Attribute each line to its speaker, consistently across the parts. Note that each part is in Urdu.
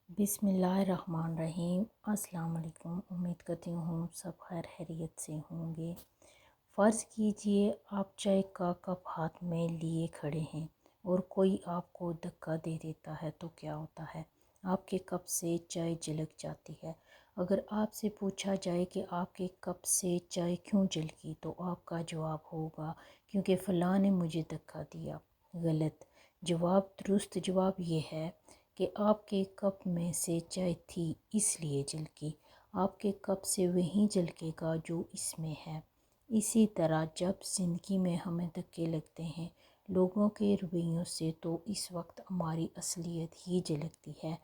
Speaker 1: بسم اللہ الرحمن الرحیم۔ السلام علیکم، امید کرتی ہوں سب خیر خیریت سے ہوں گے۔ فرض کیجئے آپ چائے کا کپ ہاتھ میں لیے کھڑے ہیں اور کوئی آپ کو دھکا دے دیتا ہے تو کیا ہوتا ہے؟ آپ کے کپ سے چائے جھلک جاتی ہے۔ اگر آپ سے پوچھا جائے کہ آپ کے کپ سے چائے کیوں جھلکی تو آپ کا جواب ہوگا کیونکہ فلاں نے مجھے دھکا دیا۔ غلط جواب۔ درست جواب یہ ہے کہ آپ کے کپ میں سے چائے تھی اس لیے جھلکی۔ آپ کے کپ سے وہی جھلکے گا جو اس میں ہے۔ اسی طرح جب زندگی میں ہمیں دھکے لگتے ہیں لوگوں کے رویوں سے تو اس وقت ہماری اصلیت ہی جھلکتی ہے۔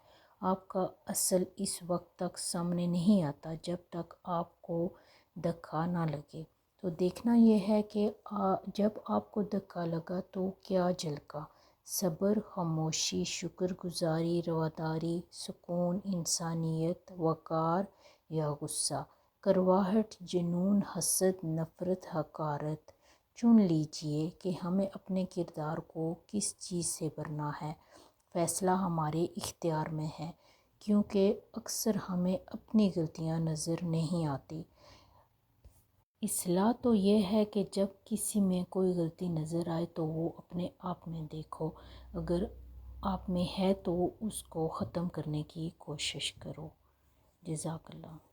Speaker 1: آپ کا اصل اس وقت تک سامنے نہیں آتا جب تک آپ کو دھکا نہ لگے۔ تو دیکھنا یہ ہے کہ جب آپ کو دھکا لگا تو کیا جھلکا؟ صبر، خاموشی، شکر گزاری، رواداری، سکون، انسانیت، وقار یا غصہ، کرواہٹ، جنون، حسد، نفرت، حقارت۔ چن لیجئے کہ ہمیں اپنے کردار کو کس چیز سے بھرنا ہے۔ فیصلہ ہمارے اختیار میں ہے کیونکہ اکثر ہمیں اپنی غلطیاں نظر نہیں آتی۔ اصلاح تو یہ ہے کہ جب کسی میں کوئی غلطی نظر آئے تو وہ اپنے آپ میں دیکھو، اگر آپ میں ہے تو اس کو ختم کرنے کی کوشش کرو۔ جزاک اللہ۔